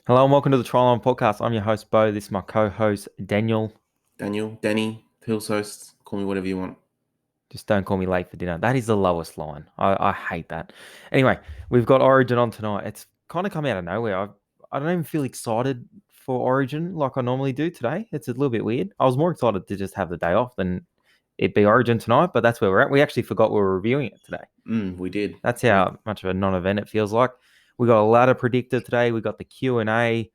Hello and welcome to the Trial Podcast. I'm your host, Bo. This is my co-host, Daniel. Daniel, Danny, Hills host, call me whatever you want. Just don't call me late for dinner. That is the lowest line. I hate that. Anyway, we've got Origin on tonight. It's kind of come out of nowhere. I don't even feel excited for Origin like I normally do today. It's a little bit weird. I was more excited to just have the day off than it be Origin tonight, but that's where we're at. We actually forgot we were reviewing it today. We did. That's how much of a non-event it feels like. We got a ladder predictor today. We got the Q&A.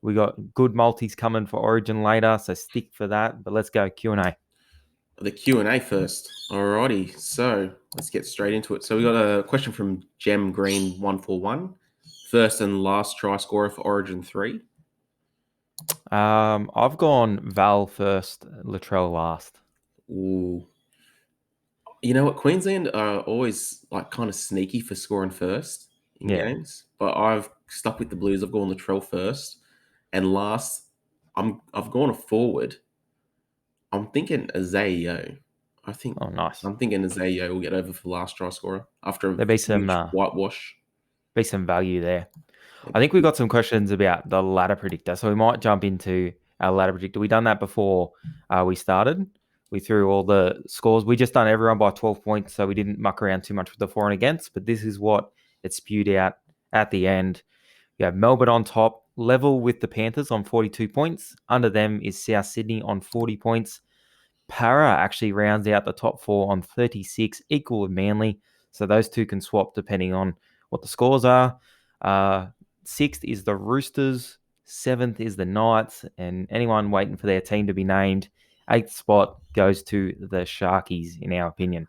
We got good multis coming for Origin later, so stick for that. But let's go Q&A. The Q&A first. Alrighty, so let's get straight into it. So we got a question from Gem Green 141. First and last try scorer for Origin 3. I've gone Val first, Latrell last. Ooh. You know what? Queensland are always like kind of sneaky for scoring first in Yeah. games, but I've stuck with the Blues. I've gone Latrell first, and last I've gone a forward. I'm thinking a Xavier. I think Oh, nice. I'm thinking a Xavier will get over for last try scorer after a There'll be huge whitewash. some value there. I think we got some questions about the ladder predictor, so we might jump into our ladder predictor. We done that before we started. We threw all the scores. We just done everyone by 12 points, so we didn't muck around too much with the for and against. But this is what it spewed out at the end. You have Melbourne on top, level with the Panthers on 42 points. Under them is South Sydney on 40 points. Para actually rounds out the top four on 36, equal with Manly. So those two can swap depending on what the scores are. Sixth is the Roosters. Seventh is the Knights. And anyone waiting for their team to be named, eighth spot goes to the Sharkies, in our opinion.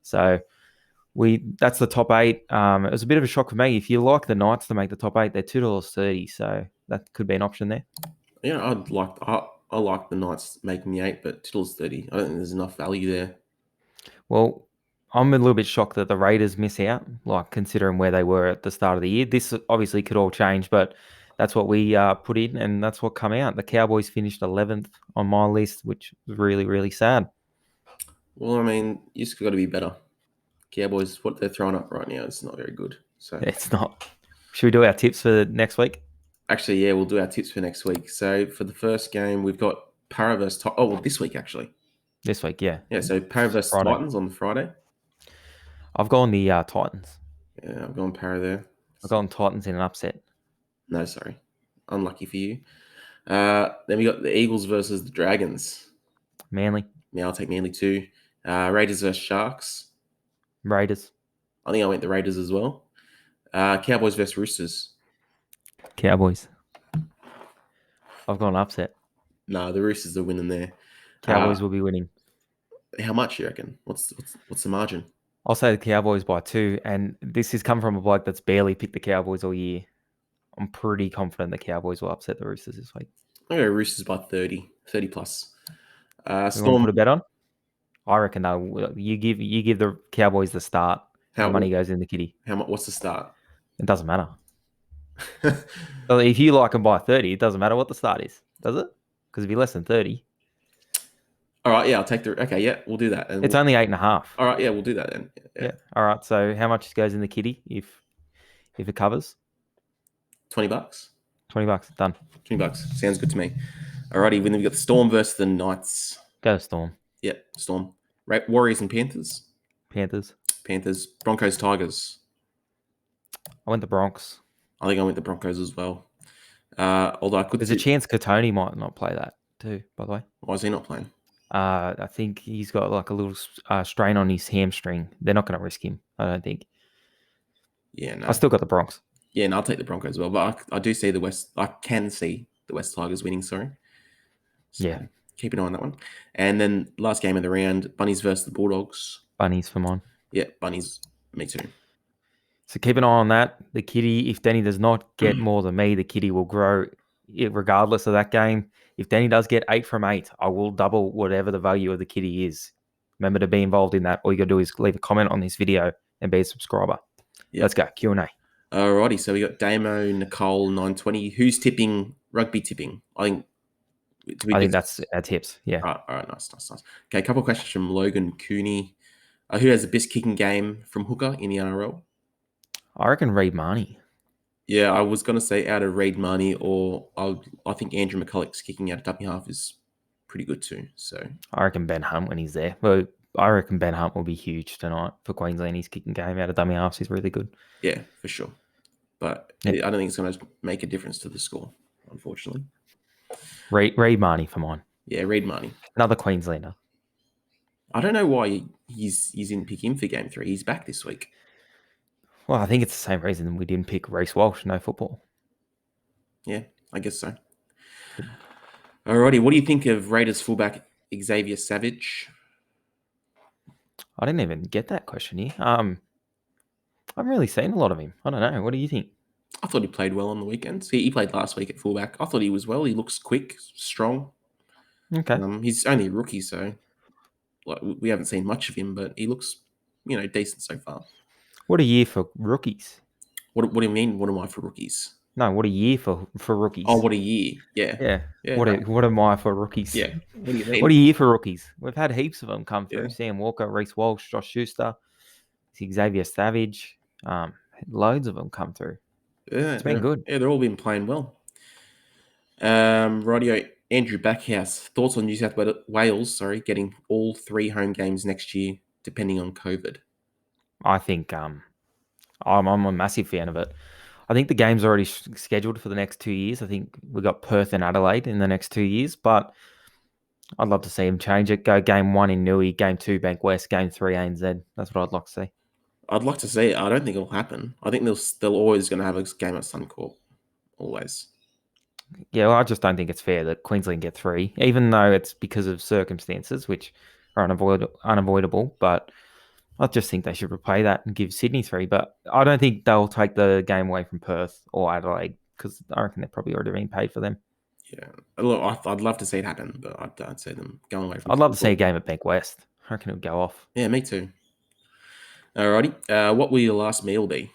So that's the top eight. It was a bit of a shock for me. If you like the Knights to make the top eight, they're $2.30. So that could be an option there. Yeah, I like the Knights making the 8, but Tittle's 30. I don't think there's enough value there. Well, I'm a little bit shocked that the Raiders miss out, like considering where they were at the start of the year. This obviously could all change, but that's what we put in, and that's what come out. The Cowboys finished 11th on my list, which was really, really sad. Well, I mean, you just got to be better. Cowboys, what they're throwing up right now is not very good. So It's not. Should we do our tips for next week? actually, yeah, we'll do our tips for next week. So for the first game, we've got Para versus this week actually. This week, yeah. Yeah, so Para versus Friday. Titans on the Friday. I've gone the Titans. Yeah, I've gone Para there. I've gone Titans in an upset. No, sorry. Unlucky for you. Then we got the Eagles versus the Dragons. Manly. Yeah, I'll take Manly too. Raiders versus Sharks. Raiders. I think I went the Raiders as well. Cowboys versus Roosters. Cowboys. I've gone upset. No, the Roosters are winning there. Cowboys will be winning. How much you reckon? What's the margin? I'll say the Cowboys by 2, and this has come from a bloke that's barely picked the Cowboys all year. I'm pretty confident the Cowboys will upset the Roosters this week. I'm going to go Roosters by 30 plus. You want to Storm. put a bet on? I reckon though, you give the Cowboys the start. How money goes in the kitty. How much? What's the start? It doesn't matter. So if you like them by 30, it doesn't matter what the start is, does it? Because it'd be less than 30. All right, yeah, I'll take the. Okay, yeah, we'll do that. And it's only 8.5. All right, yeah, we'll do that then. Yeah. All right. So how much goes in the kitty if it covers? $20. $20 done. $20 sounds good to me. Alrighty, then we got the Storm versus the Knights. Go Storm. Yeah, Storm. Warriors and Panthers. Panthers. Broncos, Tigers. I went the Bronx. I think I went the Broncos as well. Although I could. There's a chance Katoni might not play that too. By the way, why is he not playing? I think he's got like a little strain on his hamstring. They're not going to risk him, I don't think. Yeah, no. I still got the Bronx. Yeah, and I'll take the Broncos as well. But I do see the West. I can see the West Tigers winning. Sorry. So yeah. Keep an eye on that one. And then last game of the round, Bunnies versus the Bulldogs. Bunnies for mine. Yeah, Bunnies. Me too. So keep an eye on that. The kitty, if Danny does not get more than me, the kitty will grow regardless of that game. If Danny does get 8 from 8, I will double whatever the value of the kitty is. Remember to be involved in that. All you got to do is leave a comment on this video and be a subscriber. Yep. Let's go. Q&A. Alrighty. So we got Damo, Nicole, 920. Who's tipping rugby tipping? I think that's our tips. Yeah. All right. Nice. Okay. A couple of questions from Logan Cooney. Who has the best kicking game from hooker in the NRL? I reckon Reed Marnie. Yeah, I was going to say out of Reid Marnie, or I think Andrew McCulloch's kicking out of dummy half is pretty good too. So I reckon Ben Hunt when he's there. Well, I reckon Ben Hunt will be huge tonight for Queensland. His kicking game out of dummy halves is really good. yeah, for sure. But Yeah. I don't think it's going to make a difference to the score, unfortunately. Reid Marnie for mine. Yeah, Reid Marnie. Another Queenslander. I don't know why he's didn't pick him for game 3. He's back this week. Well, I think it's the same reason we didn't pick Reece Walsh. No football. Yeah, I guess so. Alrighty, what do you think of Raiders fullback Xavier Savage? I didn't even get that question here. I haven't really seen a lot of him. I don't know. What do you think? I thought he played well on the weekends. He played last week at fullback. I thought he was well. He looks quick, strong. Okay. He's only a rookie, so like we haven't seen much of him, but he looks, decent so far. What a year for rookies. What do you mean? What am I for rookies? No, what a year for rookies. Oh, what a year! Yeah, Yeah. yeah. What am I for rookies? Yeah. What do you mean? What a year for rookies. We've had heaps of them come through. Yeah. Sam Walker, Reece Walsh, Josh Schuster, Xavier Savage. Loads of them come through. Yeah, It's been good. Yeah, they're all been playing well. Radio Andrew Backhouse, thoughts on New South Wales? Getting all 3 home games next year, depending on COVID. I think I'm a massive fan of it. I think the game's already scheduled for the next 2 years. I think we got Perth and Adelaide in the next 2 years, but I'd love to see him change it. Go game 1 in Newey, game 2 Bank West, game 3 ANZ. That's what I'd like to see. I'd like to see it. I don't think it'll happen. I think they're always going to have a game at Suncorp. Always. Yeah, well, I just don't think it's fair that Queensland get 3, even though it's because of circumstances which are unavoidable. But I just think they should replay that and give Sydney 3. But I don't think they'll take the game away from Perth or Adelaide because I reckon they're probably already being paid for them. Yeah. Look, I'd love to see it happen, but I don't see them going away from I'd love to Suncorp. see a game at Bank West. I reckon it'll go off. Yeah, me too. Alrighty. What will your last meal be?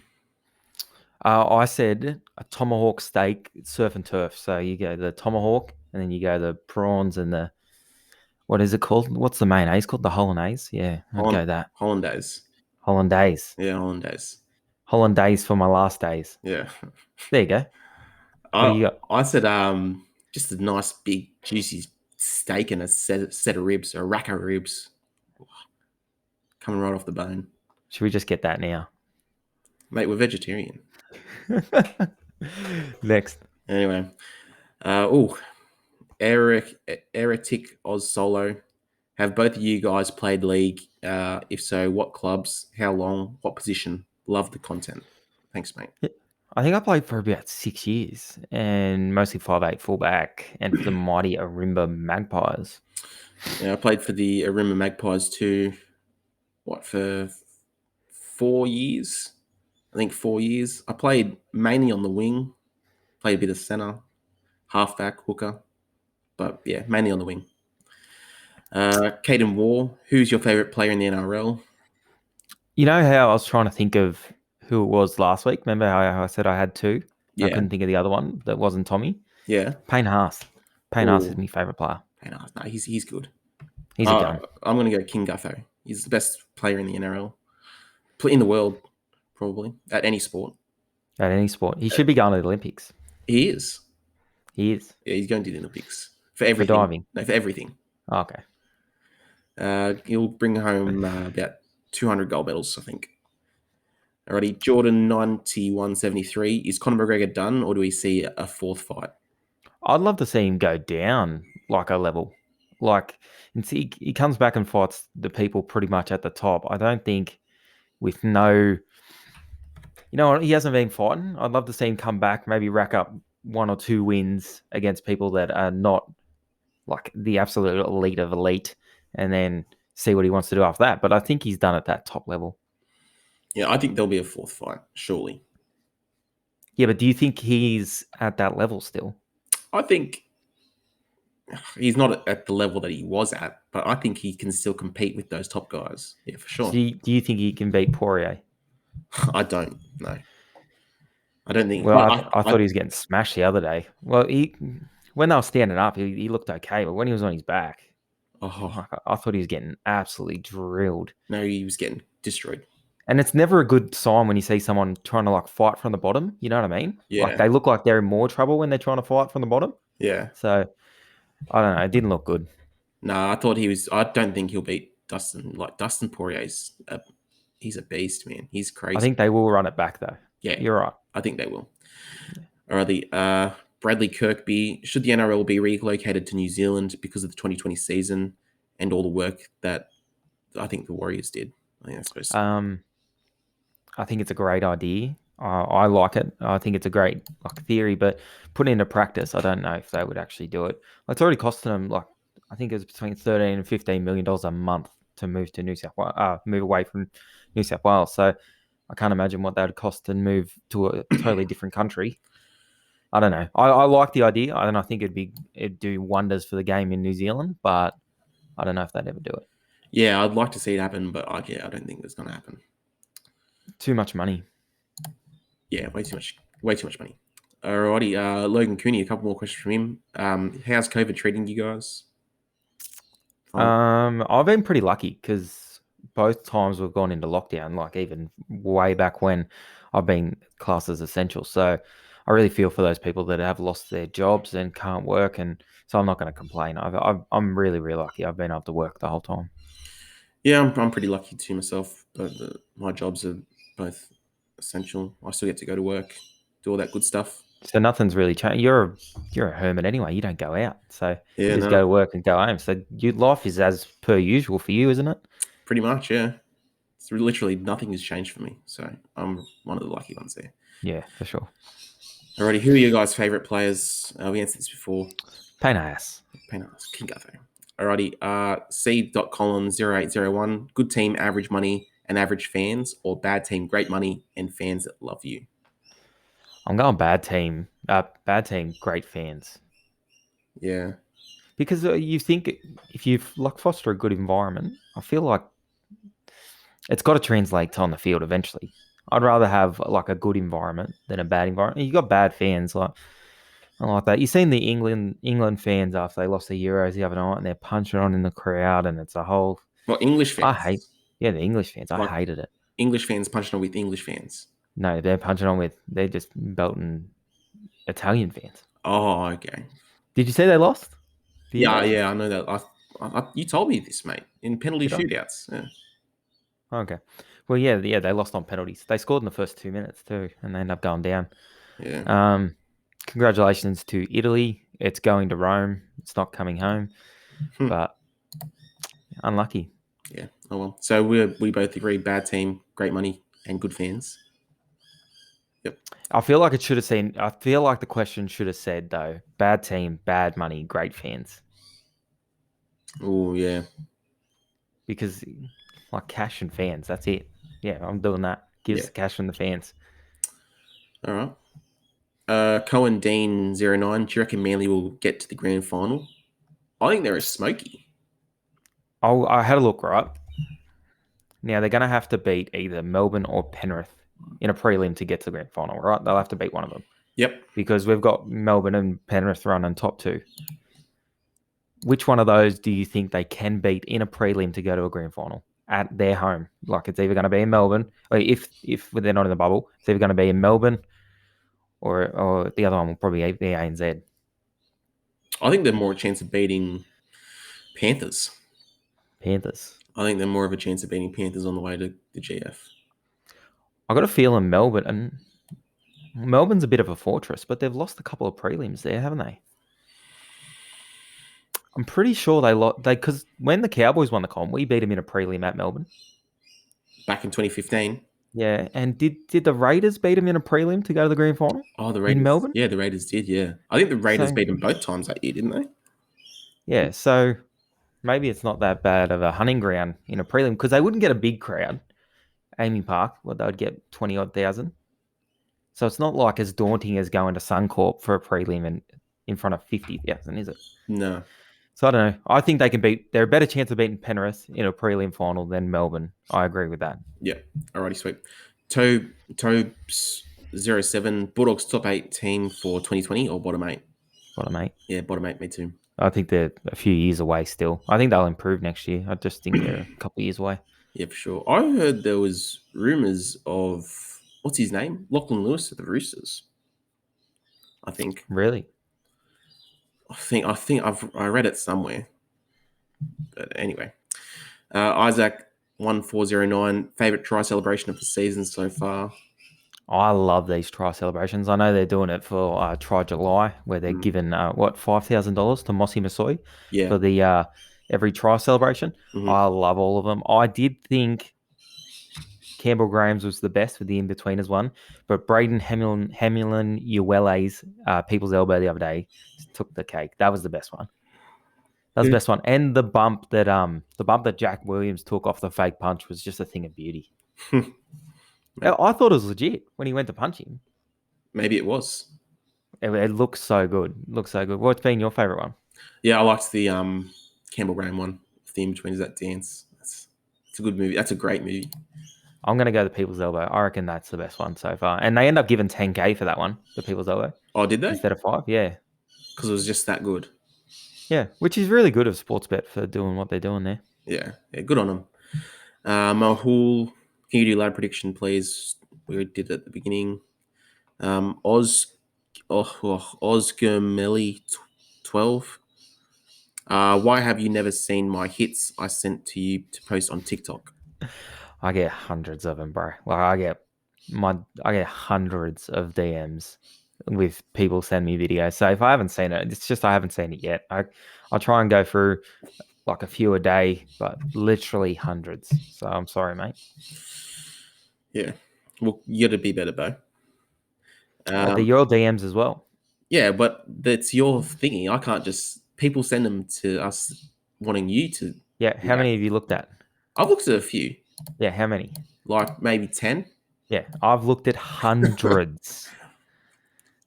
I said a tomahawk steak, surf and turf. So you go the tomahawk and then you go the prawns and the, what is it called? What's the mayonnaise called? The hollandaise? Yeah, I'd go that. Hollandaise. Hollandaise. Yeah, Hollandaise. Hollandaise for my last days. Yeah. There you go. What do you got? I said just a nice big juicy steak and a set of ribs, a rack of ribs. Coming right off the bone. Should we just get that now? Mate, we're vegetarian. Next. Anyway. Eretic Oz Solo. Have both of you guys played league? If so, what clubs? How long? What position? Love the content. Thanks, mate. I think I played for about 6 years and mostly 5'8" fullback and for the mighty Arimba Magpies. Yeah, I played for the Arimba Magpies too. For 4 years? I think 4 years. I played mainly on the wing, played a bit of centre, halfback, hooker, but yeah, mainly on the wing. Caden War, who's your favourite player in the NRL? You know how I was trying to think of who it was last week? Remember how I said I had 2? Yeah. I couldn't think of the other one that wasn't Tommy. Yeah. Payne Haas. Payne Haas is my favourite player. Payne Haas. No, he's good. He's a gun. I'm going to go King Gutho. He's the best player in the NRL. In the world, probably, at any sport. At any sport. He should be going to the Olympics. He is. He is. Yeah, he's going to the Olympics. For everything. For diving? No, for everything. Okay. He'll bring home about 200 gold medals, I think. Alrighty, Jordan 9173. Is Conor McGregor done, or do we see a 4th fight? I'd love to see him go down like a level. Like, and see, he comes back and fights the people pretty much at the top. I don't think with no, he hasn't been fighting. I'd love to see him come back, maybe rack up 1 or 2 wins against people that are not like the absolute elite of elite, and then see what he wants to do after that. But I think he's done at that top level. Yeah, I think there'll be a 4th fight, surely. Yeah, but do you think he's at that level still? I think he's not at the level that he was at, but I think he can still compete with those top guys. Yeah, for sure. So do you think he can beat Poirier? I don't. No. I don't think. Well, I thought he was getting smashed the other day. Well, when they were standing up, he looked okay, but when he was on his back, I thought he was getting absolutely drilled. No, he was getting destroyed. And it's never a good sign when you see someone trying to like fight from the bottom. You know what I mean? Like Yeah. they look like they're in more trouble when they're trying to fight from the bottom. Yeah. So I don't know. It didn't look good. No, I thought he was. I don't think he'll beat Dustin. Like Dustin Poirier's, he's a beast, man. He's I crazy. think they will run it back though. Yeah, You're right. I think they will. Alrighty. Bradley Kirkby. Should the NRL be relocated to New Zealand because of the 2020 season and all the work that I think the Warriors did? I think that's supposed to. I think it's a great idea. I like it. I think it's a great like theory, but put it into practice, I don't know if they would actually do it. It's already costing them like I think it was between $13 and $15 million a month to move to New South Wales, move away from New South Wales. So I can't imagine what that would cost to move to a totally different country. I don't know. I like the idea, and I think it'd do wonders for the game in New Zealand, but I don't know if they'd ever do it. Yeah, I'd like to see it happen, but I don't think it's going to happen. Too much money. Yeah, way too much money. Alrighty, Logan Cooney, a couple more questions from him. How's COVID treating you guys? I've been pretty lucky because both times we've gone into lockdown, like even way back when I've been classed as essential. So I really feel for those people that have lost their jobs and can't work, and so I'm not going to complain. I'm really really lucky. I've been able to work the whole time. Yeah, I'm pretty lucky too myself. But my jobs are both essential. I still get to go to work, do all that good stuff. So nothing's really changed. You're a hermit anyway. You don't go out, so Yeah, you just no, go to work and go home. So your life is as per usual for you, isn't it? pretty much. Yeah, it's literally nothing has changed for me. So I'm one of the lucky ones there. Yeah, for sure. Alrighty, who are your guys' favorite players? We answered this before. Pain ass. King Gutho. Alrighty, C.Collins0801. Good team, average money, and average fans, or bad team, great money, and fans that love you? I'm going bad team. Bad team. Great fans. Yeah. Because you think if you like foster a good environment, I feel like it's got to translate to on the field eventually. I'd rather have like a good environment than a bad environment. You got bad fans like I like that. You seen the England fans after they lost the Euros the other night, and they're punching on in the crowd, and it's a whole. Well, English I hate. fans. Yeah, the English fans. I Like hated it. English fans punching on with English fans. No, they're punching on with. They're just belting Italian fans. Oh, okay. Did you see they lost? The Yeah, Euros? yeah, I know that. You told me this, mate, in penalty Did I? shootouts. Yeah. Okay. Well, yeah, they lost on penalties. They scored in the first 2 minutes too, and they ended up going down. Yeah. Congratulations to Italy. It's going to Rome. It's not coming home, but unlucky. Yeah. Oh well. So we both agree: bad team, great money, and good fans. Yep. I feel like it should have seen. I feel like the question should have said though: bad team, bad money, great fans. Oh yeah. Because like cash and fans, that's it. Yeah, I'm doing that. Gives the cash and the fans. All right. Cohen Dean 09. Do you reckon Manly will get to the grand final? I think they're a smoky. I had a look right. Now they're going to have to beat either Melbourne or Penrith in a prelim to get to the grand final, right? They'll have to beat one of them. Yep. Because we've got Melbourne and Penrith running top two. Which one of those do you think they can beat in a prelim to go to a grand final at their home? Like it's either going to be in Melbourne, or if they're not in the bubble, it's either going to be in Melbourne or the other one will probably be ANZ. I think they're more a chance of beating Panthers. Panthers. I think they're more of a chance of beating Panthers on the way to the GF. I got a feeling Melbourne's a bit of a fortress, but they've lost a couple of prelims there, haven't they? I'm pretty sure because when the Cowboys won the comp, we beat them in a prelim at Melbourne. Back in 2015. Yeah, and did the Raiders beat them in a prelim to go to the grand final? Oh, the Raiders. In Melbourne? Yeah, the Raiders did, yeah. I think the Raiders beat them both times that year, didn't they? Yeah, so maybe it's not that bad of a hunting ground in a prelim because they wouldn't get a big crowd. Amy Park, they would get 20-odd thousand. So it's not like as daunting as going to Suncorp for a prelim and in front of 50,000, is it? No. So I don't know. I think they're a better chance of beating Penrith in a prelim final than Melbourne. I agree with that. Yeah. Alrighty, sweet. Tobes 07, Bulldogs top 8 team for 2020 or bottom 8? Bottom 8. Yeah, bottom 8, me too. I think they're a few years away still. I think they'll improve next year. I just think they're a couple of years away. Yeah, for sure. I heard there was rumors of what's his name, Lachlan Lewis at the Roosters. I think. Really? I read it somewhere. But anyway, Isaac 1409 favorite try celebration of the season so far. I love these try celebrations. I know they're doing it for Try July, where they're Mm, giving $5,000 to Mossy Masoi yeah. for the every try celebration. Hmm. I love all of them. I did think Campbell Graham's was the best with the in-betweeners one, but Braden Hamilton Uele's People's Elbow the other day took the cake. That was the best one. That was the best one. And the bump that Jack Williams took off the fake punch was just a thing of beauty. I thought it was legit when he went to punch him. Maybe it was. It looks so good. Looks so good. What's been your favorite one? Yeah, I liked the Campbell Graham one. The in between is that dance. It's a good movie. That's a great movie. I'm gonna go the People's Elbow. I reckon that's the best one so far. And they end up giving 10K for that one, the People's Elbow, Oh, did they? instead of 5. Yeah, Because it was just that good. yeah, which is really good of Sportsbet for doing what they're doing there. Yeah, good on them. Mahul, can you do ladder prediction, please? We did it at the beginning. Oscar Melly 12. Why have you never seen my hits I sent to you to post on TikTok? I get hundreds of them, bro. Like I get hundreds of DMs with people send me videos. So if I haven't seen it, it's just I haven't seen it yet. I'll try and go through like a few a day, but literally hundreds. So I'm sorry, mate. Yeah. Well, you got to be better, though. They're your DMs as well. Yeah, but that's your thingy. I can't just. People send them to us wanting you to. Yeah, how many have you looked at? I've looked at a few, Yeah, how many? like maybe 10. Yeah, I've looked at hundreds.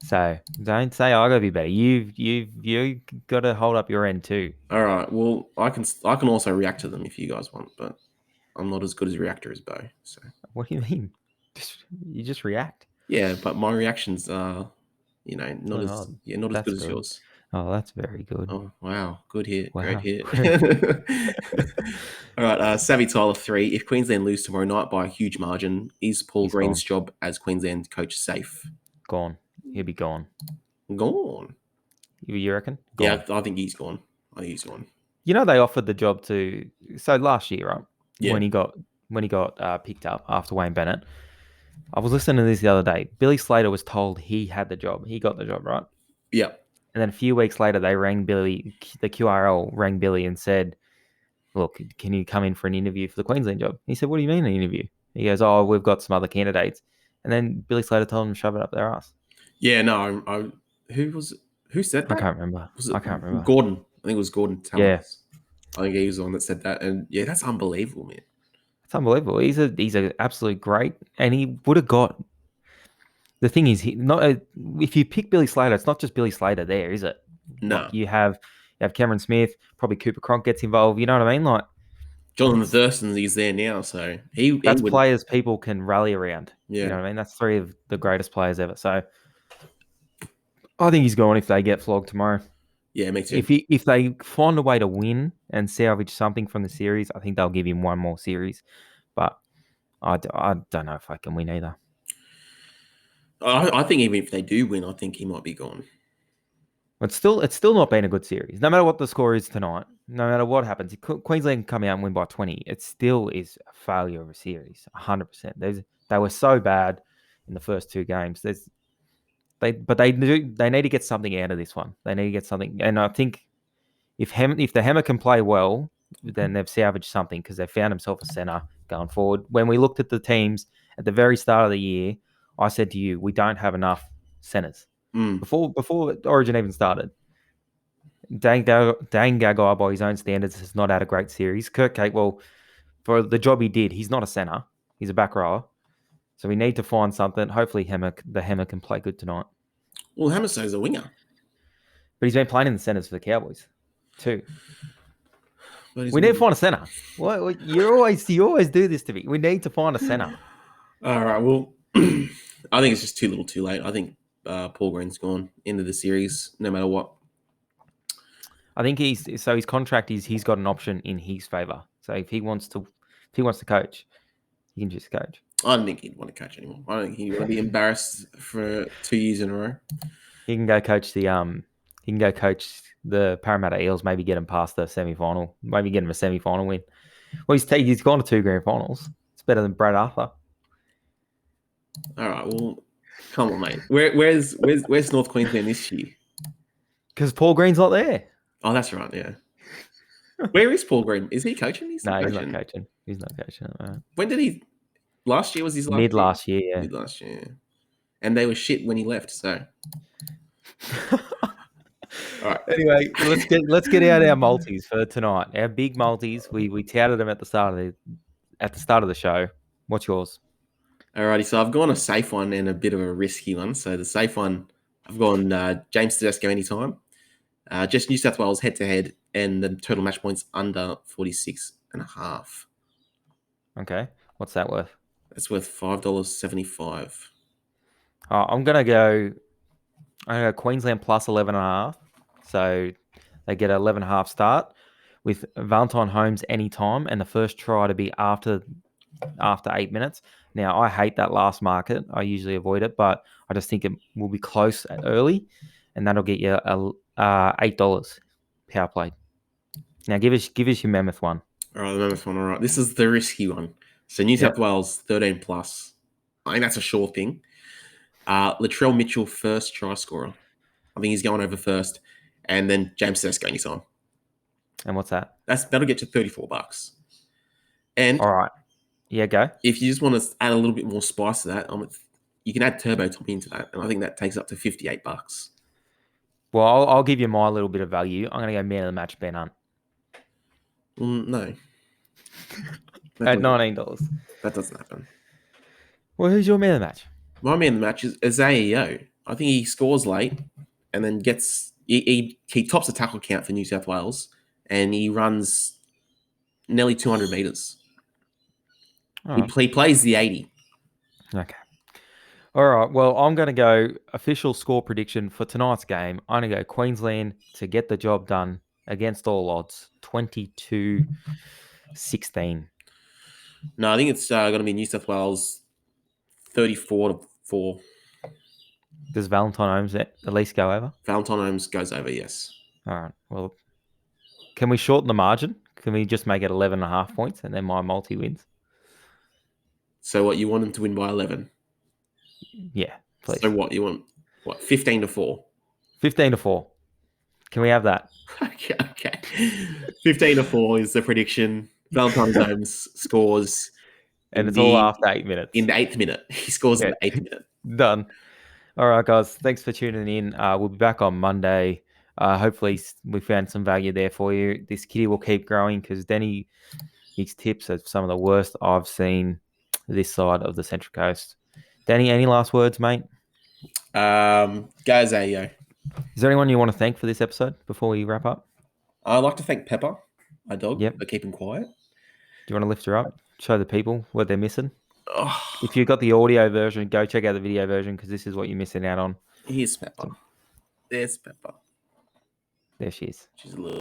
So don't say I gotta be better. You gotta hold up your end too. All right. Well, I can also react to them if you guys want, but I'm not as good as a reactor as Bo. So What do you mean? You just react. yeah, but my reactions are, not as Oh, not as that's good as good. yours. Oh, that's very good. Oh wow, good hit, great Wow. hit. All right, Savvy Tyler 3. If Queensland lose tomorrow night by a huge margin, is Paul He's Green's gone. job as Queensland coach safe? Gone. He'll be gone. Gone. You reckon? Yeah, Gone. I think he's gone. I think he's gone. You know they offered the job to last year, right? Yeah. When he got picked up after Wayne Bennett. I was listening to this the other day. Billy Slater was told he had the job. He got the job, right? Yeah. And then a few weeks later, they rang Billy. The QRL rang Billy and said, "Look, can you come in for an interview for the Queensland job?" He said, "What do you mean an interview?" He goes, "Oh, we've got some other candidates." And then Billy Slater told him to shove it up their ass. Yeah. No. Who said I that? can't remember. Was I it can't remember. Gordon? I think it was Gordon Yeah, Tallis. I think he was the one that said that, and yeah, that's unbelievable, man. it's unbelievable. He's a absolute great, and he would have got. The thing is, if you pick Billy Slater, it's not just Billy Slater there, is it? No, Like you have Cameron Smith, probably Cooper Cronk gets involved. You know what I mean? Like Jonathan it's Thurston, he's there now, so he that's would. players people can rally around. You Yeah. know what I mean? That's 3 of the greatest players ever. So I think he's going if they get flogged tomorrow. Yeah, me too. If they find a way to win and salvage something from the series, I think they'll give him one more series. But I don't know if I can win either. I think even if they do win, I think he might be gone. It's still not been a good series. No matter what the score is tonight, no matter what happens, Queensland can come out and win by 20. It still is a failure of a series, 100%. They were so bad in the first 2 games. They need to get something out of this one. They need to get something, and I think if the Hammer can play well, then they've salvaged something because they found himself a center going forward. When we looked at the teams at the very start of the year, I said to you, we don't have enough centers. Mm. Before Origin even started. Dane Gagai, by his own standards, has not had a great series. Kurt Capewell, for the job he did, he's not a centre. He's a back rower. So we need to find something. Hopefully the Hammer can play good tonight. Well, Hammerstone's a winger. But he's been playing in the centres for the Cowboys too. But We need to find a centre. What you always do this to me. We need to find a centre. All right. Well, I think it's just too little, too late. I think Paul Green's gone into the series, no matter what. I think his contract he's got an option in his favour. So if he wants to If he wants to coach, he can just coach. I don't think he'd want to coach anymore. I don't think he'd want to be embarrassed for 2 years in a row. He can go coach the Parramatta Eels. Maybe get him past the semi-final. Maybe get him a semi-final win. Well, he's gone to 2 grand finals. It's better than Brad Arthur. All right, well, come on, mate. Where's North Queensland this year? Because Paul Green's not there. Oh, that's right. Yeah. Where is Paul Green? Is he coaching? He's not coaching. He's not coaching. When did he? Last year was his last Mid year? last year, yeah. Mid last year. And they were shit when he left. So. All right. Anyway, let's get out our multis for tonight. Our big multis. We touted them at the start of the show. What's yours? Alrighty, so I've gone a safe one and a bit of a risky one. So the safe one, I've gone James Tedesco anytime. Just New South Wales head-to-head and the total match points under 46.5. Okay. What's that worth? That's worth $5.75. I'm gonna go Queensland plus 11.5. So they get an 11.5 start with Valentine Holmes anytime and the first try to be after 8 minutes. Now, I hate that last market. I usually avoid it, but I just think it will be close early, and that'll get you $8 power play. Now, give us your Mammoth one. All right, the Mammoth one. All right, this is the risky one. So New South Wales 13 plus. I think that's a sure thing. Latrell Mitchell first try scorer. I think he's going over first, and then James Tedesco anytime. And what's that? That'll get you $34. And all right. Yeah, go. If you just want to add a little bit more spice to that, you can add Turbo Tommy into that, and I think that takes up to $58. Well, I'll give you my little bit of value. I'm going to go man of the match, Ben Hunt. No. At $19. That doesn't happen. Well, who's your man of the match? My man of the match is Xavier. I think he scores late and then he tops the tackle count for New South Wales, and he runs nearly 200 meters. He plays the 80. Okay. All right. Well, I'm going to go official score prediction for tonight's game. I'm going to go Queensland to get the job done against all odds, 22-16. No, I think it's going to be New South Wales 34-4. Does Valentine Holmes at least go over? Valentine Holmes goes over, yes. All right. Well, can we shorten the margin? Can we just make it 11.5 points and then my multi wins? So what, you want him to win by 11? Yeah, please. So what, you want 15-4? 15-4. Can we have that? Okay. 15-4 is the prediction. Valentine Holmes scores. And it's all after 8 minutes. In the 8th minute. He scores in the 8th minute. Done. All right, guys. Thanks for tuning in. We'll be back on Monday. Hopefully we found some value there for you. This kitty will keep growing because Denny, his tips are some of the worst I've seen this side of the Central Coast. Danny, any last words, mate? Go Xavier. Is there anyone you want to thank for this episode before we wrap up? I'd like to thank Pepper, my dog, for keeping quiet. Do you want to lift her up? Show the people what they're missing? Oh. If you've got the audio version, go check out the video version because this is what you're missing out on. Here's Pepper. There's Pepper. There she is. She's a little...